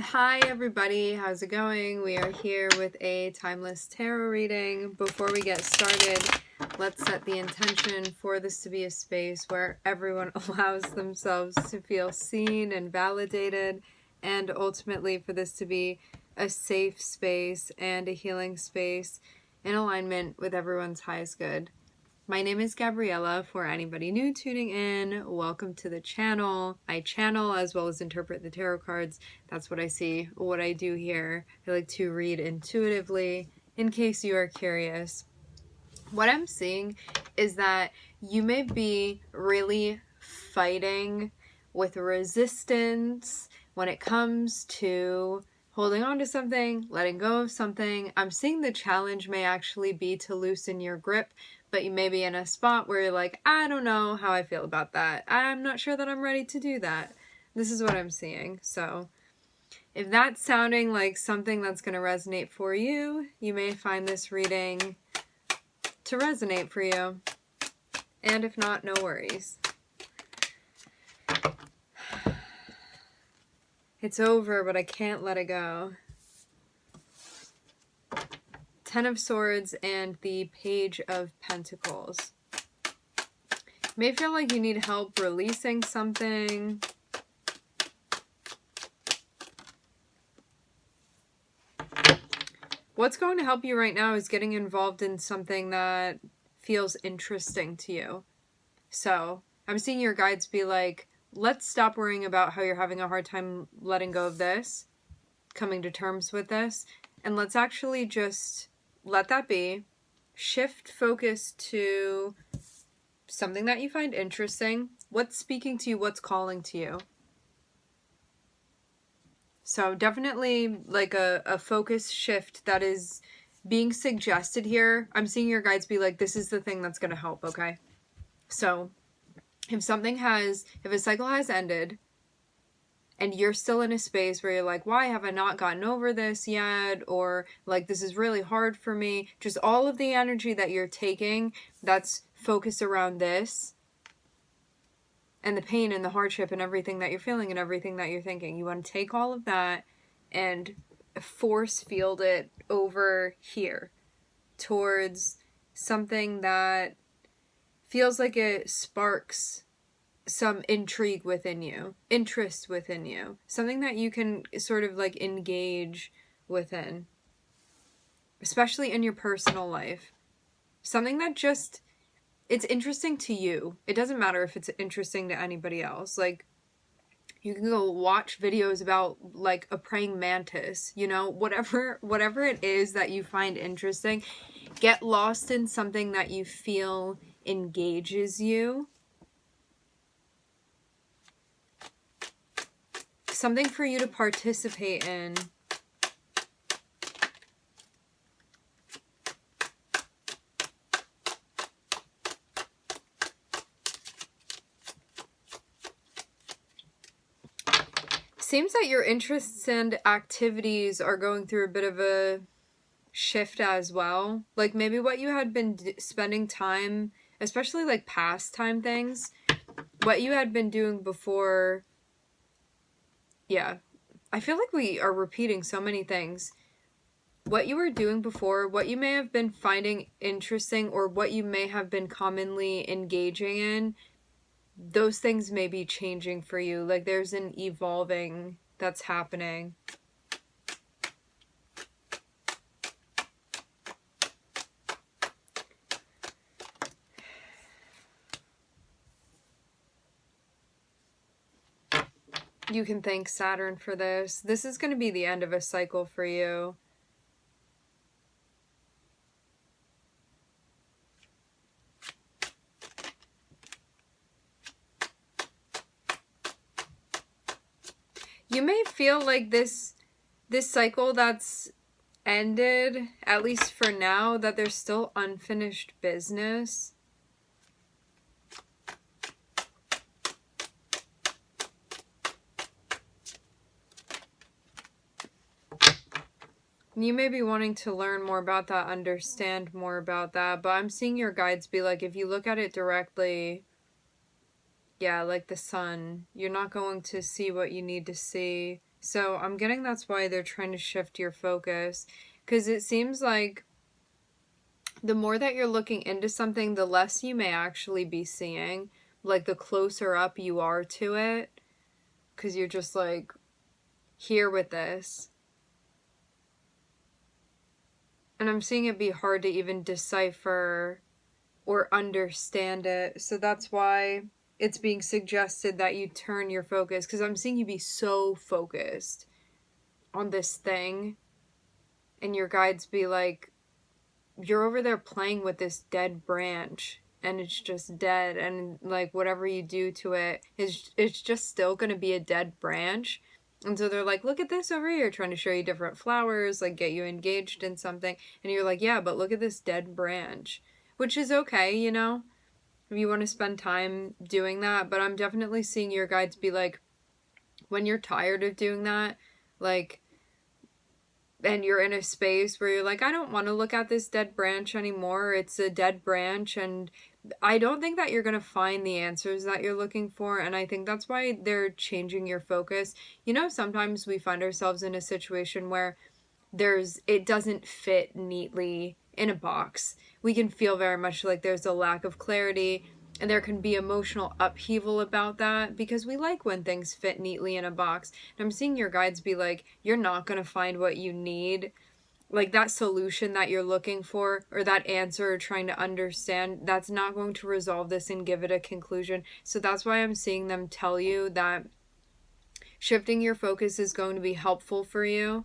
Hi everybody, how's it going? We are here with a timeless tarot reading. Before we get started, let's set the intention for this to be a space where everyone allows themselves to feel seen and validated, and ultimately for this to be a safe space and a healing space in alignment with everyone's highest good. My name is Gabriella. For anybody new tuning in, welcome to the channel. I channel as well as interpret the tarot cards. That's what I see, what I do here. I like to read intuitively in case you are curious. What I'm seeing is that you may be really fighting with resistance when it comes to holding on to something, letting go of something. I'm seeing the challenge may actually be to loosen your grip, but you may be in a spot where you're like, I don't know how I feel about that. I'm not sure that I'm ready to do that. This is what I'm seeing. So if that's sounding like something that's going to resonate for you, you may find this reading to resonate for you. And if not, no worries. It's over, but I can't let it go. Ten of Swords and the Page of Pentacles. You may feel like you need help releasing something. What's going to help you right now is getting involved in something that feels interesting to you. So I'm seeing your guides be like, let's stop worrying about how you're having a hard time letting go of this, coming to terms with this, and let's actually just let that be. Shift focus to something that you find interesting. What's speaking to you? What's calling to you? So definitely like a focus shift that is being suggested here. I'm seeing your guides be like, this is the thing that's going to help, okay? So if a cycle has ended and you're still in a space where you're like, why have I not gotten over this yet? Or like, this is really hard for me. Just all of the energy that you're taking that's focused around this and the pain and the hardship and everything that you're feeling and everything that you're thinking. You want to take all of that and force field it over here towards something that feels like it sparks some intrigue within you, interest within you, something that you can sort of like engage within, especially in your personal life. Something that just, it's interesting to you. It doesn't matter if it's interesting to anybody else. Like, you can go watch videos about like a praying mantis, you know, whatever it is that you find interesting. Get lost in something that you feel engages you. Something for you to participate in. Seems that your interests and activities are going through a bit of a shift as well. Like maybe what you had been spending time, especially like pastime things, what you had been doing before. Yeah, I feel like we are repeating so many things. What you were doing before, what you may have been finding interesting, or what you may have been commonly engaging in, those things may be changing for you. Like there's an evolving that's happening. You can thank Saturn for this. This is going to be the end of a cycle for you. You may feel like this cycle that's ended, at least for now, that there's still unfinished business. You may be wanting to learn more about that, understand more about that, but I'm seeing your guides be like, if you look at it directly, yeah, like the sun, you're not going to see what you need to see. So I'm getting that's why they're trying to shift your focus, because it seems like the more that you're looking into something, the less you may actually be seeing. Like the closer up you are to it, because you're just like here with this. And I'm seeing it be hard to even decipher or understand it. So that's why it's being suggested that you turn your focus, because I'm seeing you be so focused on this thing, and your guides be like, you're over there playing with this dead branch and it's just dead, and like whatever you do to it is, it's just still going to be a dead branch. And so they're like, look at this over here, trying to show you different flowers, like get you engaged in something. And you're like, yeah, but look at this dead branch, which is okay, you know, if you want to spend time doing that. But I'm definitely seeing your guides be like, when you're tired of doing that, like, and you're in a space where you're like, I don't want to look at this dead branch anymore. It's a dead branch. And I don't think that you're going to find the answers that you're looking for. And I think that's why they're changing your focus. You know, sometimes we find ourselves in a situation where it doesn't fit neatly in a box. We can feel very much like there's a lack of clarity, and there can be emotional upheaval about that, because we like when things fit neatly in a box. And I'm seeing your guides be like, you're not going to find what you need. Like that solution that you're looking for, or that answer or trying to understand, that's not going to resolve this and give it a conclusion. So that's why I'm seeing them tell you that shifting your focus is going to be helpful for you.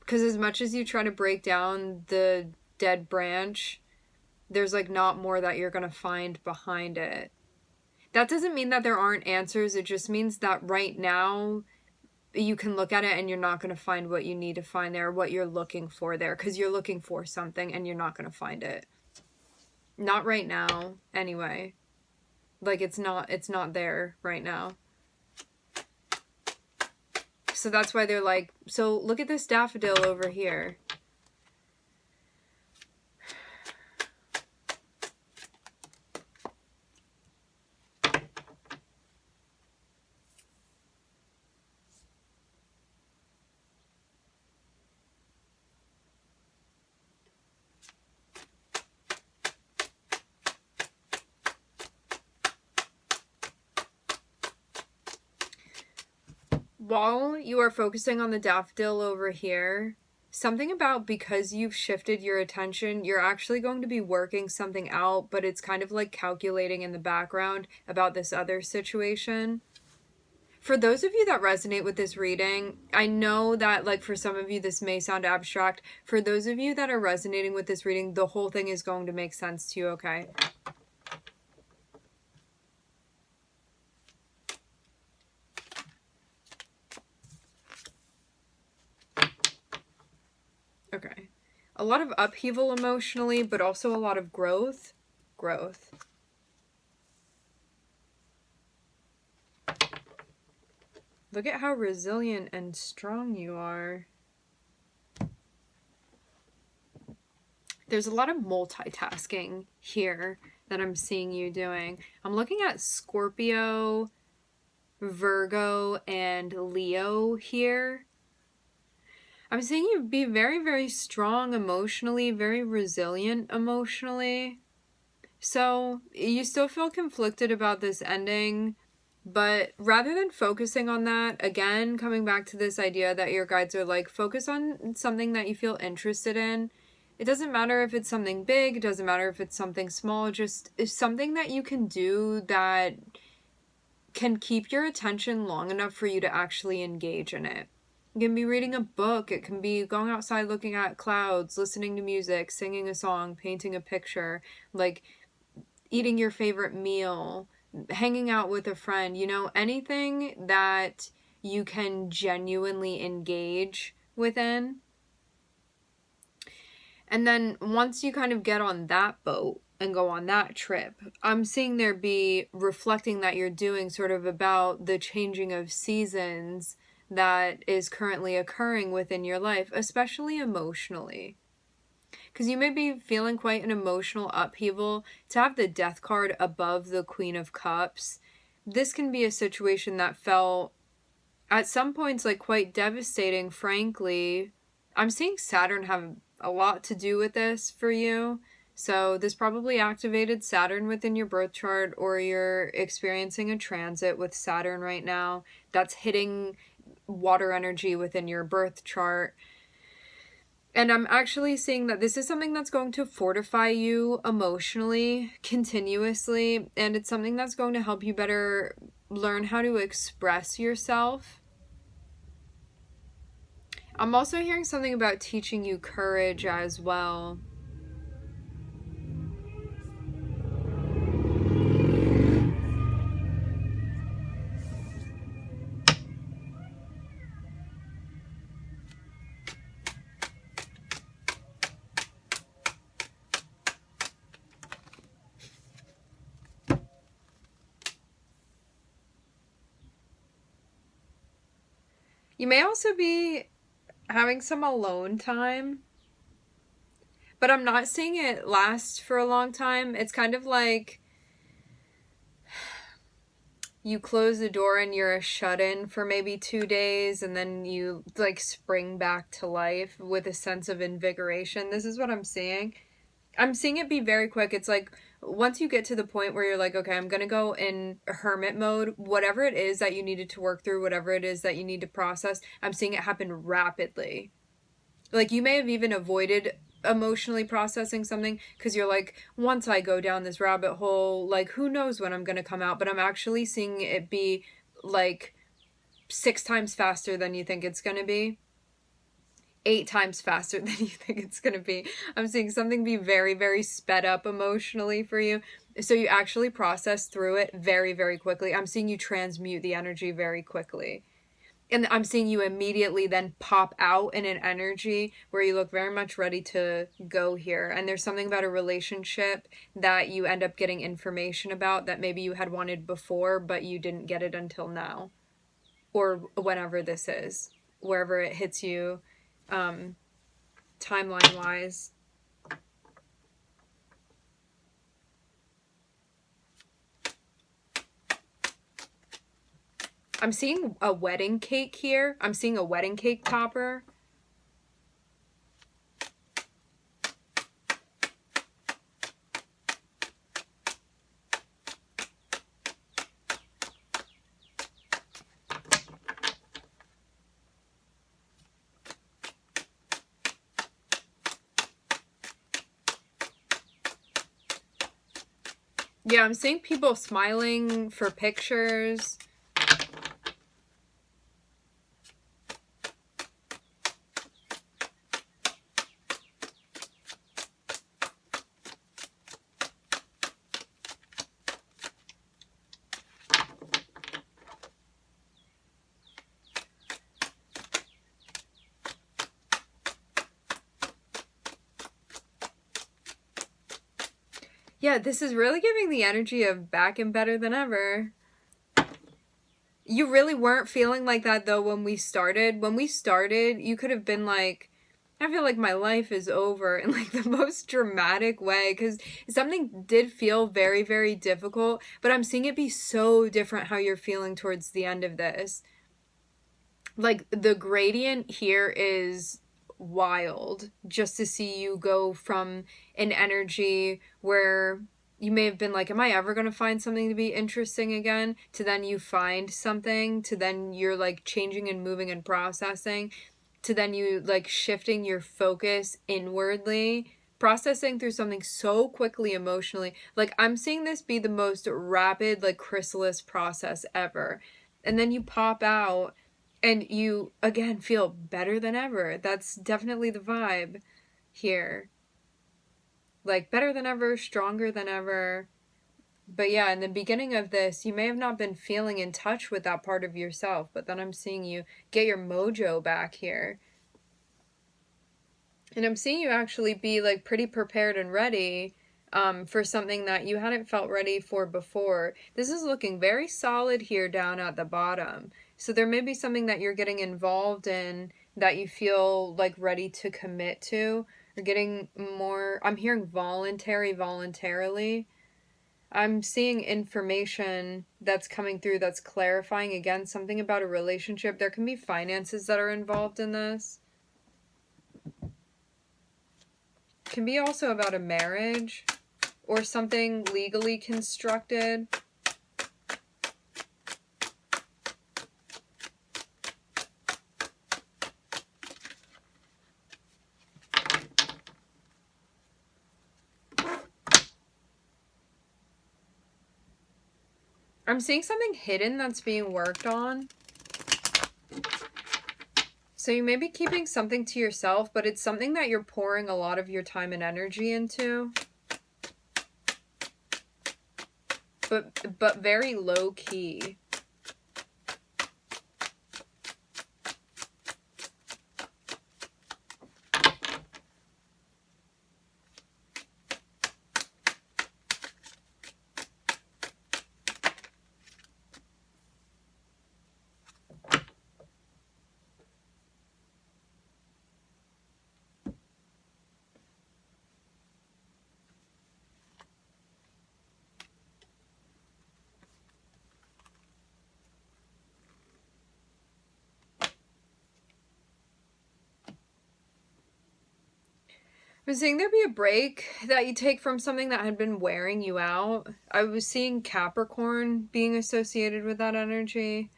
Because as much as you try to break down the dead branch, there's like not more that you're going to find behind it. That doesn't mean that there aren't answers. It just means that right now you can look at it and you're not going to find what you need to find there, what you're looking for there, because you're looking for something and you're not going to find it. Not right now, anyway. Like it's not there right now. So that's why they're like, so look at this daffodil over here. While you are focusing on the daffodil over here, something about, because you've shifted your attention, you're actually going to be working something out, but it's kind of like calculating in the background about this other situation. For those of you that resonate with this reading, I know that like for some of you this may sound abstract. For those of you that are resonating with this reading, the whole thing is going to make sense to you, okay? Okay. A lot of upheaval emotionally, but also a lot of growth. Growth. Look at how resilient and strong you are. There's a lot of multitasking here that I'm seeing you doing. I'm looking at Scorpio, Virgo, and Leo here. I'm seeing you be very, very strong emotionally, very resilient emotionally. So you still feel conflicted about this ending, but rather than focusing on that, again, coming back to this idea that your guides are like, focus on something that you feel interested in. It doesn't matter if it's something big, it doesn't matter if it's something small, just it's something that you can do that can keep your attention long enough for you to actually engage in it. It can be reading a book, it can be going outside looking at clouds, listening to music, singing a song, painting a picture, like eating your favorite meal, hanging out with a friend, you know, anything that you can genuinely engage within. And then once you kind of get on that boat and go on that trip, I'm seeing there be reflecting that you're doing sort of about the changing of seasons that is currently occurring within your life, especially emotionally. Because you may be feeling quite an emotional upheaval. To have the Death card above the Queen of Cups, this can be a situation that felt at some points, like, quite devastating, frankly. I'm seeing Saturn have a lot to do with this for you. So this probably activated Saturn within your birth chart, or you're experiencing a transit with Saturn right now that's hitting water energy within your birth chart. And I'm actually seeing that this is something that's going to fortify you emotionally, continuously, and it's something that's going to help you better learn how to express yourself. I'm also hearing something about teaching you courage as well. You may also be having some alone time, but I'm not seeing it last for a long time. It's kind of like you close the door and you're a shut-in for maybe 2 days, and then you like spring back to life with a sense of invigoration. This is what I'm seeing. I'm seeing it be very quick. It's like once you get to the point where you're like, okay, I'm going to go in hermit mode, whatever it is that you needed to work through, whatever it is that you need to process, I'm seeing it happen rapidly. Like you may have even avoided emotionally processing something because you're like, once I go down this rabbit hole, like who knows when I'm going to come out. But I'm actually seeing it be like 6 times faster than you think it's going to be. 8 times faster than you think it's going to be. I'm seeing something be very, very sped up emotionally for you. So you actually process through it very, very quickly. I'm seeing you transmute the energy very quickly. And I'm seeing you immediately then pop out in an energy where you look very much ready to go here. And there's something about a relationship that you end up getting information about that maybe you had wanted before, but you didn't get it until now. Or whenever this is, wherever it hits you, timeline-wise. I'm seeing a wedding cake here. I'm seeing a wedding cake topper. Yeah, I'm seeing people smiling for pictures. Yeah, this is really giving the energy of back and better than ever. You really weren't feeling like that though when we started. When we started, you could have been like, I feel like my life is over in like the most dramatic way, because something did feel very, very difficult, but I'm seeing it be so different how you're feeling towards the end of this. Like the gradient here is wild, just to see you go from an energy where you may have been like, am I ever going to find something to be interesting again, to then you find something, to then you're like changing and moving and processing, to then you like shifting your focus inwardly, processing through something so quickly emotionally. Like I'm seeing this be the most rapid, like chrysalis process ever. And then you pop out and you again feel better than ever. That's definitely the vibe here. Like better than ever, stronger than ever. But yeah, in the beginning of this, you may have not been feeling in touch with that part of yourself, but then I'm seeing you get your mojo back here. And I'm seeing you actually be like pretty prepared and ready for something that you hadn't felt ready for before. This is looking very solid here down at the bottom. So there may be something that you're getting involved in that you feel like ready to commit to, or getting more, I'm hearing voluntarily. I'm seeing information that's coming through that's clarifying, again, something about a relationship. There can be finances that are involved in this. It can be also about a marriage or something legally constructed. I'm seeing something hidden that's being worked on. So you may be keeping something to yourself, but it's something that you're pouring a lot of your time and energy into. But very low key. I was seeing there be a break that you take from something that had been wearing you out. I was seeing Capricorn being associated with that energy.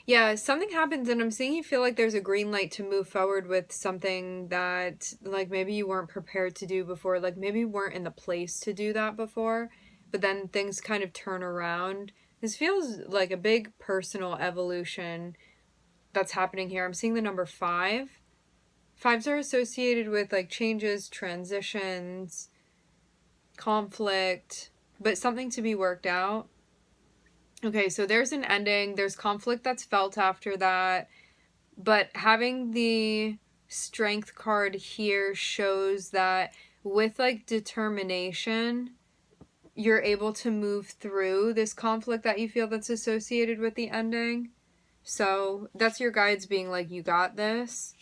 Yeah, something happens and I'm seeing you feel like there's a green light to move forward with something that like maybe you weren't prepared to do before, like maybe you weren't in the place to do that before, but then things kind of turn around. This feels like a big personal evolution that's happening here. I'm seeing the number 5. Fives are associated with like changes, transitions, conflict, but something to be worked out. Okay, so there's an ending. There's conflict that's felt after that. But having the strength card here shows that with like determination, you're able to move through this conflict that you feel that's associated with the ending. So that's your guides being like, you got this.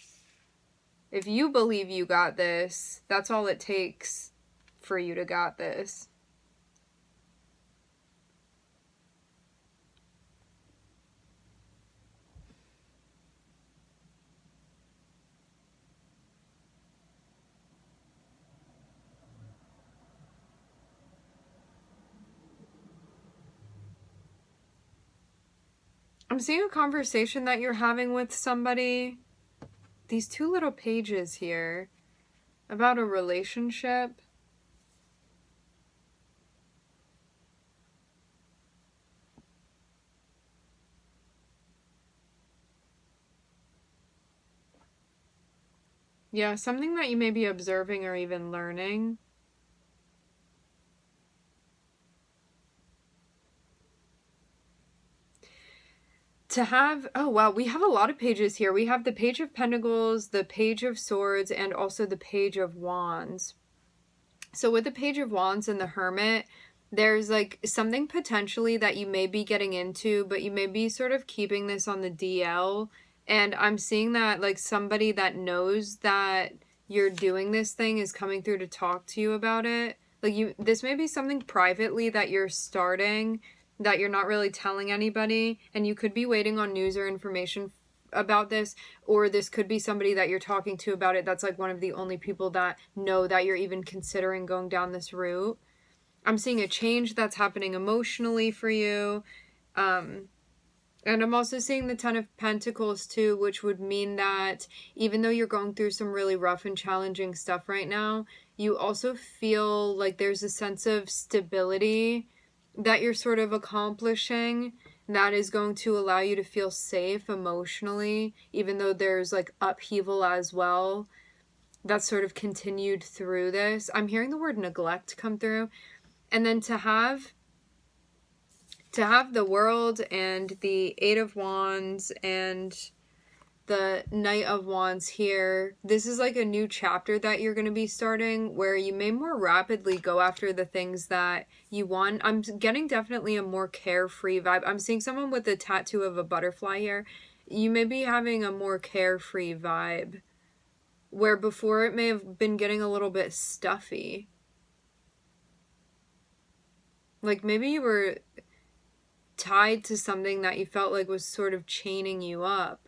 If you believe you got this, that's all it takes for you to got this. I'm seeing a conversation that you're having with somebody. These 2 little pages here about a relationship. Yeah, something that you may be observing or even learning. To have, oh wow, we have a lot of pages here. We have the Page of Pentacles, the Page of Swords, and also the Page of Wands. So with the Page of Wands and the Hermit, there's like something potentially that you may be getting into, but you may be sort of keeping this on the DL. And I'm seeing that like somebody that knows that you're doing this thing is coming through to talk to you about it. Like this may be something privately that you're starting that you're not really telling anybody, and you could be waiting on news or information about this, or this could be somebody that you're talking to about it that's like one of the only people that know that you're even considering going down this route. I'm seeing a change that's happening emotionally for you. And I'm also seeing the Ten of Pentacles too, which would mean that even though you're going through some really rough and challenging stuff right now, you also feel like there's a sense of stability that you're sort of accomplishing that is going to allow you to feel safe emotionally, even though there's like upheaval as well that's sort of continued through this. I'm hearing the word neglect come through. And then to have the World and the Eight of Wands and the Knight of Wands here. This is like a new chapter that you're going to be starting where you may more rapidly go after the things that you want. I'm getting definitely a more carefree vibe. I'm seeing someone with a tattoo of a butterfly here. You may be having a more carefree vibe where before it may have been getting a little bit stuffy. Like maybe you were tied to something that you felt like was sort of chaining you up.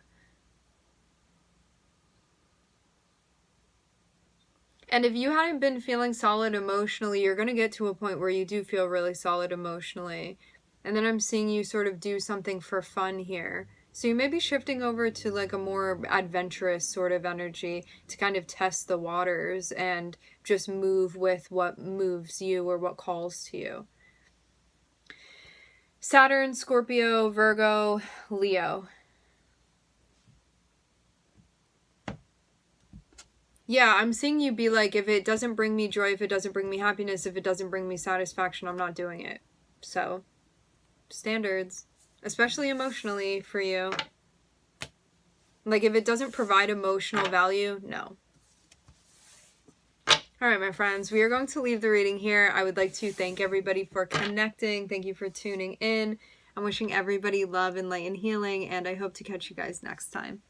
And if you hadn't been feeling solid emotionally, you're going to get to a point where you do feel really solid emotionally. And then I'm seeing you sort of do something for fun here. So you may be shifting over to like a more adventurous sort of energy to kind of test the waters and just move with what moves you or what calls to you. Saturn, Scorpio, Virgo, Leo. Yeah, I'm seeing you be like, if it doesn't bring me joy, if it doesn't bring me happiness, if it doesn't bring me satisfaction, I'm not doing it. So, standards, especially emotionally for you. Like, if it doesn't provide emotional value, no. All right, my friends, we are going to leave the reading here. I would like to thank everybody for connecting. Thank you for tuning in. I'm wishing everybody love and light and healing, and I hope to catch you guys next time.